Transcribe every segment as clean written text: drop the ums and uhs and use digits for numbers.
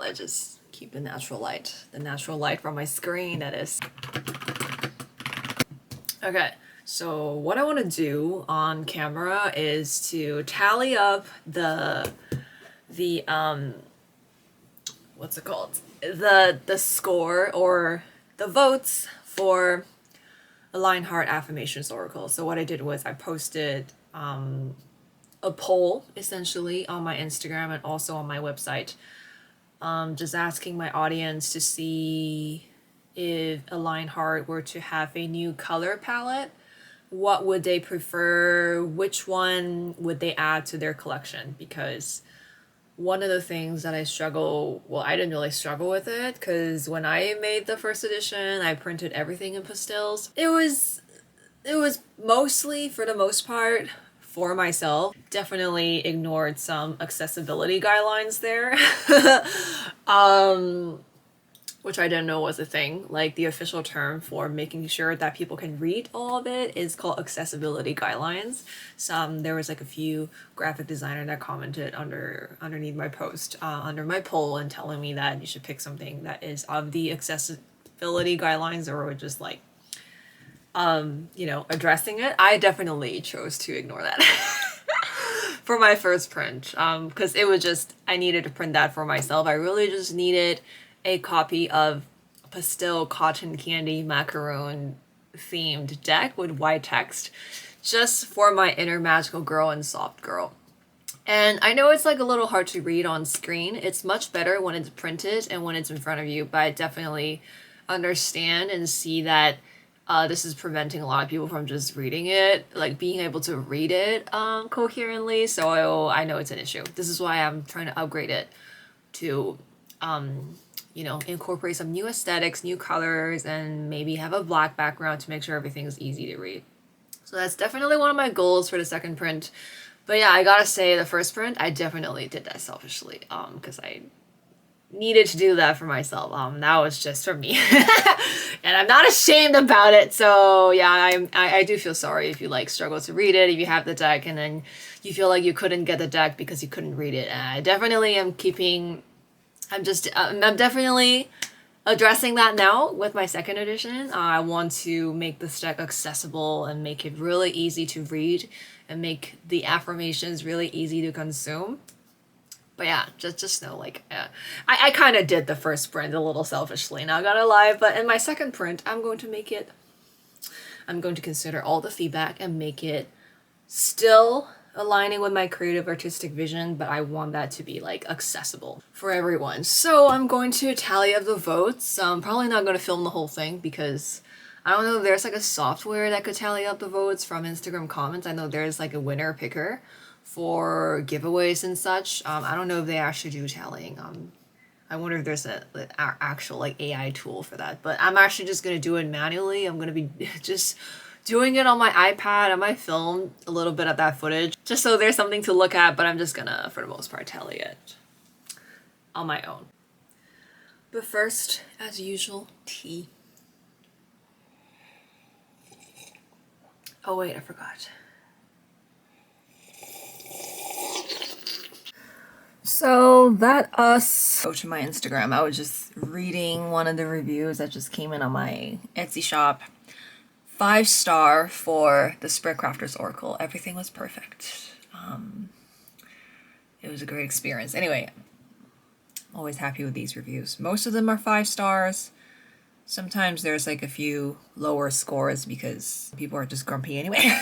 let's just keep the natural light from my screen, that is. Okay, so what I want to do on camera is to tally up the what's it called? The score or the votes for a Lionheart Affirmations Oracle. So what I did was I posted a poll essentially on my Instagram and also on my website, just asking my audience to see if a Lionheart were to have a new color palette, what would they prefer, which one would they add to their collection, because one of the things that I didn't really struggle with it, because when I made the first edition, I printed everything in pastels. It was mostly, for the most part, for myself. Definitely ignored some accessibility guidelines there. Which I didn't know was a thing. Like, the official term for making sure that people can read all of it is called accessibility guidelines. There was like a few graphic designer that commented underneath my post, under my poll, and telling me that you should pick something that is of the accessibility guidelines, or just like, addressing it. I definitely chose to ignore that. For my first print, because it was just, I needed to print that for myself. I really just needed a copy of pastel cotton candy macaroon themed deck with white text, just for my inner magical girl and soft girl. And I know it's like a little hard to read on screen. It's much better when it's printed and when it's in front of you, but I definitely understand and see that this is preventing a lot of people from just reading it, like being able to read it coherently. So I know it's an issue. This is why I'm trying to upgrade it to incorporate some new aesthetics, new colors, and maybe have a black background to make sure everything's easy to read. So that's definitely one of my goals for the second print. But yeah, I gotta say, the first print, I definitely did that selfishly, because I needed to do that for myself. That was just for me. And I'm not ashamed about it. So yeah, I do feel sorry if you like struggle to read it, if you have the deck and then you feel like you couldn't get the deck because you couldn't read it. And I definitely am I'm definitely addressing that now with my second edition. I want to make this deck accessible and make it really easy to read and make the affirmations really easy to consume. But yeah, just know, like, I kind of did the first print a little selfishly, not gonna lie, but in my second print, I'm going to consider all the feedback and make it still aligning with my creative artistic vision, but I want that to be like accessible for everyone. So I'm going to tally up the votes. I'm probably not going to film the whole thing because I don't know if there's like a software that could tally up the votes from Instagram comments. I know there's like a winner picker for giveaways and such. I don't know if they actually do tallying. I wonder if there's an actual like AI tool for that, but I'm actually just going to do it manually. I'm going to be just doing it on my iPad. I might film a little bit of that footage just so there's something to look at, but I'm just gonna, for the most part, tally it on my own. But first, as usual, tea. Oh wait, I forgot. So go to my Instagram. I was just reading one of the reviews that just came in on my Etsy shop. 5-star for the Spirit Crafters Oracle. Everything was perfect. It was a great experience. Anyway, I'm always happy with these reviews. Most of them are 5 stars. Sometimes there's like a few lower scores because people are just grumpy anyway.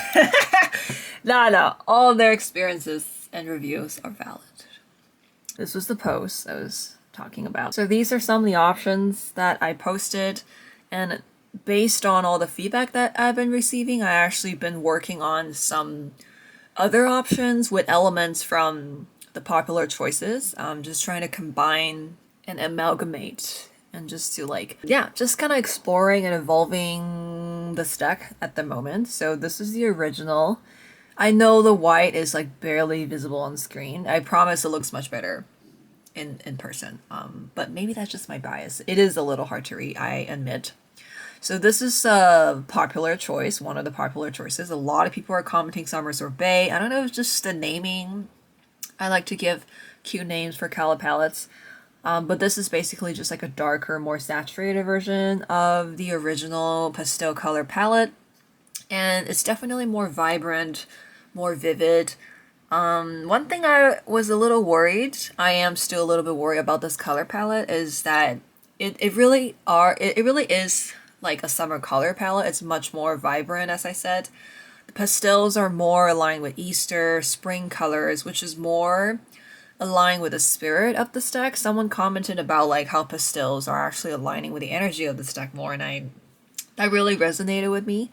No. All their experiences and reviews are valid. This was the post I was talking about. So these are some of the options that I posted, and based on all the feedback that I've been receiving, I actually been working on some other options with elements from the popular choices. Just trying to combine and amalgamate and just to just kind of exploring and evolving this deck at the moment. So this is the original. I know the white is like barely visible on screen. I promise it looks much better in person. But maybe that's just my bias. It is a little hard to read, I admit. So this is a popular choice, one of the popular choices. A lot of people are commenting Summer Sorbet. I don't know if it's just the naming. I like to give cute names for color palettes. But this is basically just like a darker, more saturated version of the original pastel color palette. And it's definitely more vibrant, more vivid. One thing I was a little worried, I am still a little bit worried about this color palette, is that it really is like a summer color palette. It's much more vibrant, as I said. The pastels are more aligned with Easter, spring colors, which is more aligned with the spirit of the deck. Someone commented about like how pastels are actually aligning with the energy of the deck more, and that really resonated with me.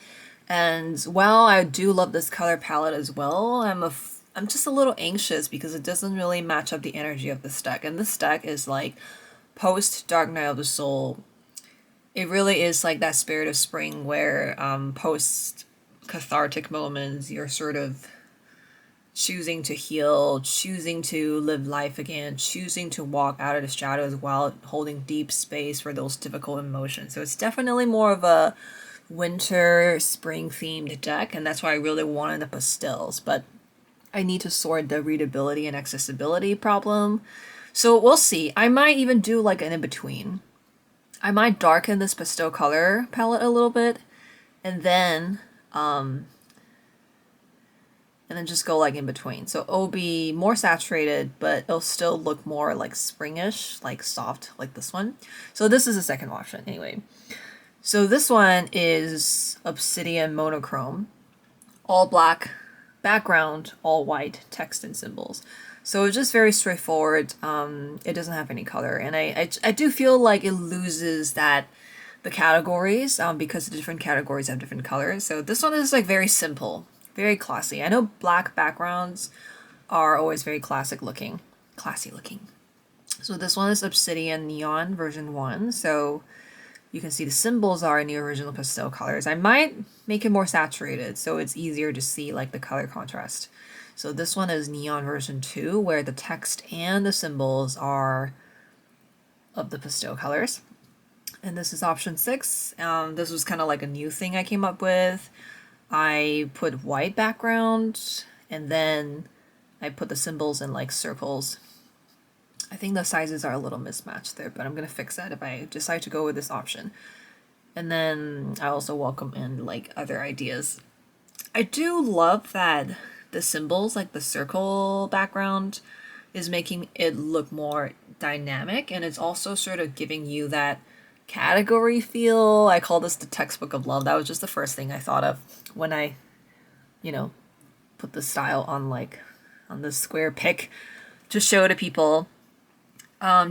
And while I do love this color palette as well, I'm just a little anxious because it doesn't really match up the energy of this deck. And this deck is like post Dark Night of the Soul. It really is like that spirit of spring where post cathartic moments, you're sort of choosing to heal, choosing to live life again, choosing to walk out of the shadows while holding deep space for those difficult emotions. So it's definitely more of a winter, spring themed deck, and that's why I really wanted the pastels. But I need to sort the readability and accessibility problem. So we'll see. I might even do like an in-between. I might darken this pastel color palette a little bit, and then just go like in between. So it'll be more saturated, but it'll still look more like springish, like soft, like this one. So this is the second option anyway. So this one is Obsidian Monochrome, all black background, all white text and symbols. So it's just very straightforward. It doesn't have any color, and I do feel like it loses the categories because the different categories have different colors. So this one is like very simple, very classy. I know black backgrounds are always very classy looking. So this one is Obsidian Neon version 1. So you can see the symbols are in the original pastel colors. I might make it more saturated so it's easier to see like the color contrast. So this one is Neon version 2, where the text and the symbols are of the pastel colors. And this is option 6. This was kind of like a new thing I came up with. I put white background and then I put the symbols in like circles. I think the sizes are a little mismatched there, but I'm going to fix that if I decide to go with this option. And then I also welcome in like other ideas. I do love that the symbols, like the circle background, is making it look more dynamic, and it's also sort of giving you that category feel. I call this the textbook of love. That was just the first thing I thought of when I, put the style on this square pic to show to people.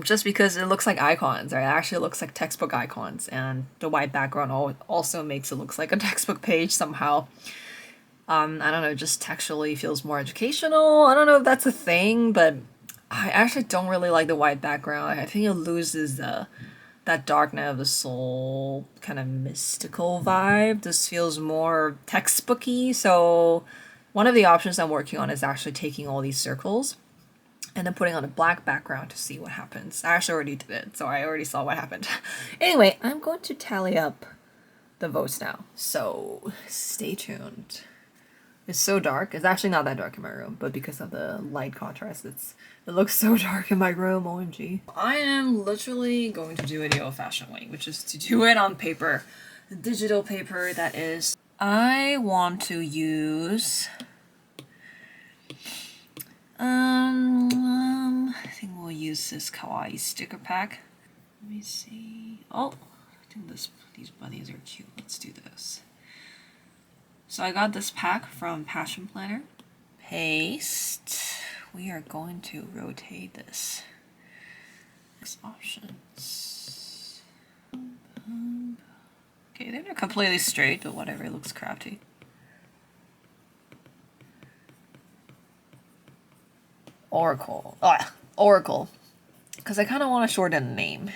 Just because it looks like icons, right? It actually looks like textbook icons, and the white background also makes it look like a textbook page somehow. I don't know, just textually feels more educational. I don't know if that's a thing, but I actually don't really like the white background. I think it loses that Dark Night of the Soul kind of mystical vibe. This feels more textbooky. So one of the options I'm working on is actually taking all these circles and then putting on a black background to see what happens. I actually already did it, so I already saw what happened. Anyway, I'm going to tally up the votes now, so stay tuned. It's so dark. It's actually not that dark in my room, but because of the light contrast, it looks so dark in my room, OMG. I am literally going to do it the old-fashioned way, which is to do it on paper. Digital paper, that is. I want to use... I think we'll use this kawaii sticker pack. Let me see. Oh, I think these bunnies are cute. Let's do this. So I got this pack from Passion Planner. Paste. We are going to rotate this. Next options. Okay, they're not completely straight, but whatever, it looks crafty. Oracle. Oracle. Because I kind of want to shorten the name.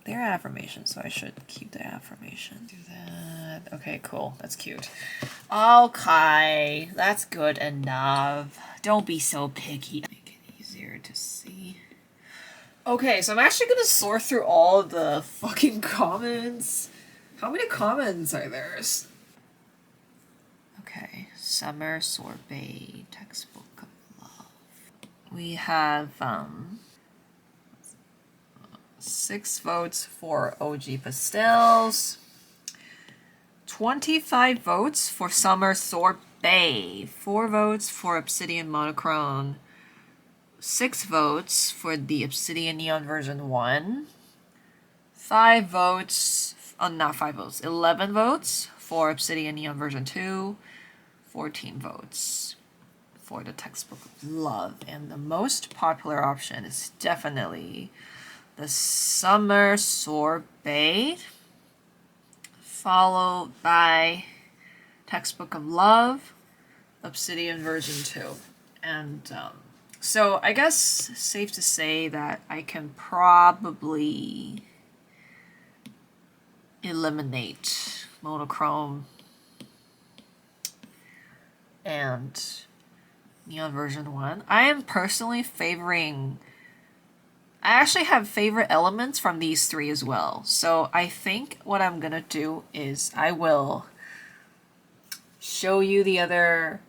They're affirmations, so I should keep the affirmation. Do that. Okay, cool. That's cute. Okay, that's good enough. Don't be so picky. Make it easier to see. Okay, so I'm actually gonna sort through all the fucking comments. How many comments are there? Okay, Summer Sorbet Textbook of Love. we have 6 votes for OG Pastels, 25 votes for Summer Sorbet, 4 votes for Obsidian Monochrome, 6 votes for the Obsidian Neon version 1, 5 votes, not 5 votes, 11 votes for Obsidian Neon version 2, 14 votes for the Textbook of Love, and the most popular option is definitely the Summer Sorbet, followed by Textbook of Love, Obsidian version 2. And so I guess safe to say that I can probably eliminate monochrome and neon version 1. I am personally favoring, I actually have favorite elements from these 3 as well. So I think what I'm gonna do is I will show you the other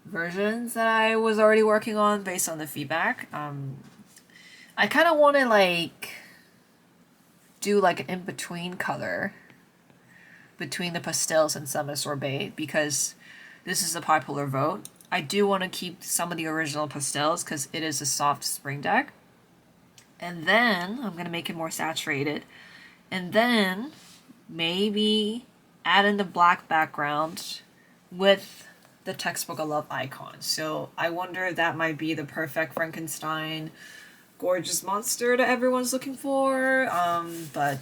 versions that I was already working on based on the feedback. I kind of want to like do like an in-between color between the pastels and Summer Sorbet because this is a popular vote. I do want to keep some of the original pastels because it is a soft spring deck. And then I'm going to make it more saturated. And then maybe add in the black background with the Textbook of Love icon. So I wonder if that might be the perfect Frankenstein gorgeous monster that everyone's looking for. But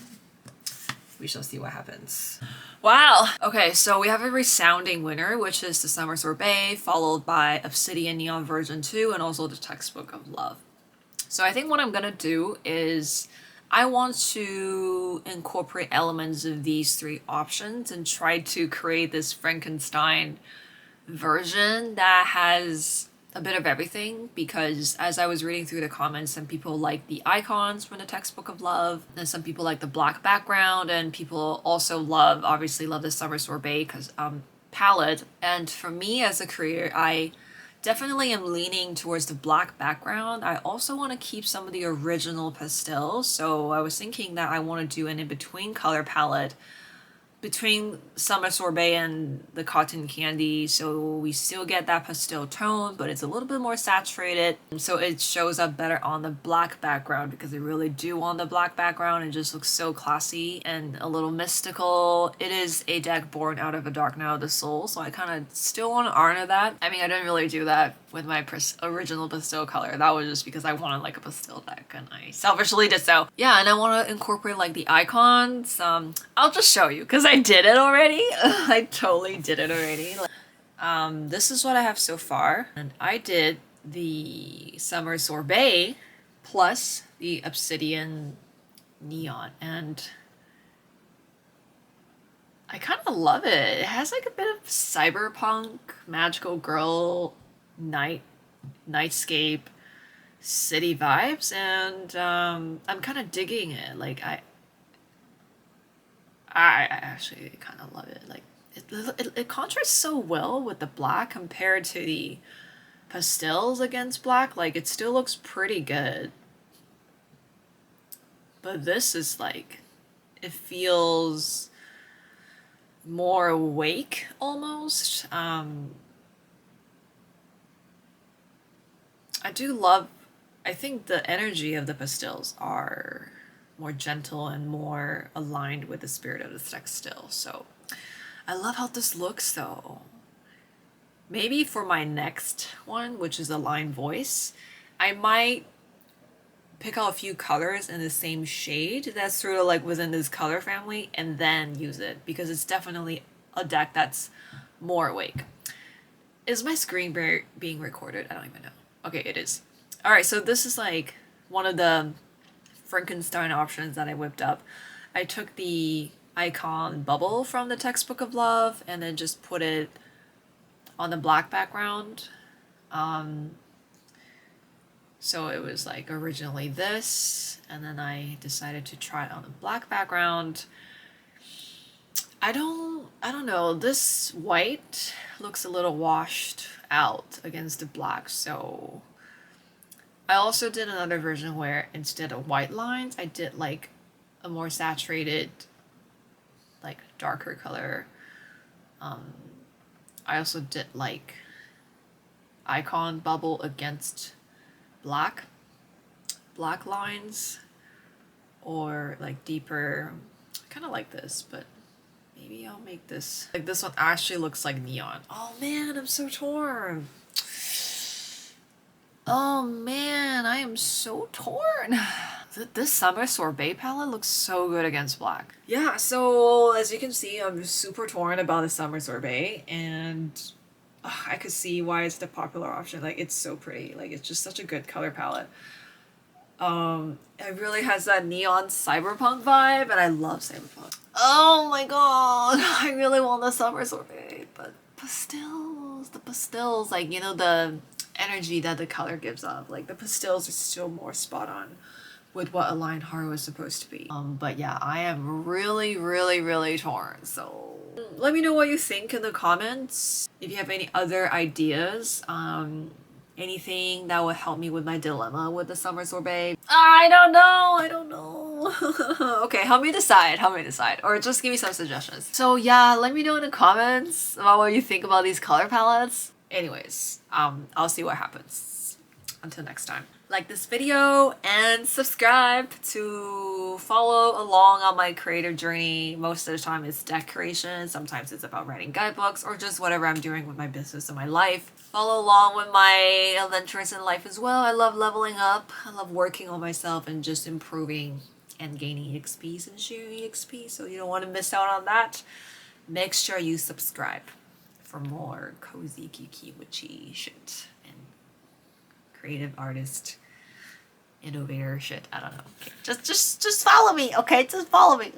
we shall see what happens. Wow. Okay, so we have a resounding winner, which is the Summer Sorbet, followed by Obsidian Neon version 2, and also the Textbook of Love. So I think what I'm gonna do is I want to incorporate elements of these 3 options and try to create this Frankenstein version that has a bit of everything, because as I was reading through the comments, some people like the icons from the Textbook of Love, and some people like the black background, and people also obviously love the Summer Sorbet because palette. And for me as a creator, I definitely am leaning towards the black background. I also want to keep some of the original pastels, so I was thinking that I want to do an in-between color palette between Summer Sorbet and the Cotton Candy, so we still get that pastel tone, but it's a little bit more saturated, so it shows up better on the black background, because I really do want the black background. It just looks so classy and a little mystical. It is a deck born out of a Dark Night of the Soul, so I kind of still want to honor that. I mean, I didn't really do that with my original pastel color. That was just because I wanted like a pastel deck, and I selfishly did so. Yeah, and I want to incorporate like the icons. I'll just show you, because I did it already. I totally did it already. This is what I have so far, and I did the Summer Sorbet plus the Obsidian Neon, and I kind of love it. It has like a bit of cyberpunk, magical girl, nightscape, city vibes, and I'm kind of digging it. Like I actually kind of love it. Like it contrasts so well with the black compared to the pastels against black. Like it still looks pretty good, but this is like, it feels more awake almost. I think the energy of the pastels are more gentle and more aligned with the spirit of the text still. So I love how this looks though. Maybe for my next one, which is a line voice, I might pick out a few colors in the same shade that's sort of like within this color family and then use it, because it's definitely a deck that's more awake. Is my screen being recorded? I don't even know. Okay, it is. All right, so this is like one of the Frankenstein options that I whipped up. I took the icon bubble from the Textbook of Love and then just put it on the black background. So it was like originally this, and then I decided to try it on the black background. I don't know, this white looks a little washed out against the black, so I also did another version where instead of white lines, I did like a more saturated, like darker color. I also did like icon bubble against black lines, or like deeper. I kind of like this, but maybe I'll make this, like this one actually looks like neon. Oh man, I'm so torn. Oh man, I am so torn. This summer sorbet palette looks so good against black. Yeah, so as you can see, I'm super torn about the summer sorbet, and I could see why it's the popular option. Like, it's so pretty. Like, it's just such a good color palette. It really has that neon cyberpunk vibe, and I love cyberpunk. Oh my god, I really want the summer sorbet, but the pastels, like, you know, the energy that the color gives off, like the pastels are still more spot on with what a line heart was supposed to be. But yeah, I am really, really, really torn. So let me know what you think in the comments. If you have any other ideas, anything that would help me with my dilemma with the summer sorbet. I don't know. Okay, help me decide, or just give me some suggestions. So yeah, let me know in the comments about what you think about these color palettes. Anyways, I'll see what happens. Until next time. Like this video and subscribe to follow along on my creative journey. Most of the time it's deck creation, sometimes it's about writing guidebooks, or just whatever I'm doing with my business and my life. Follow along with my adventures in life as well. I love leveling up. I love working on myself and just improving and gaining XPs and sharing XP. So you don't want to miss out on that. Make sure you subscribe for more cozy, geeky, witchy shit and creative artist, innovator shit. I don't know. Okay, just follow me, okay? Just follow me.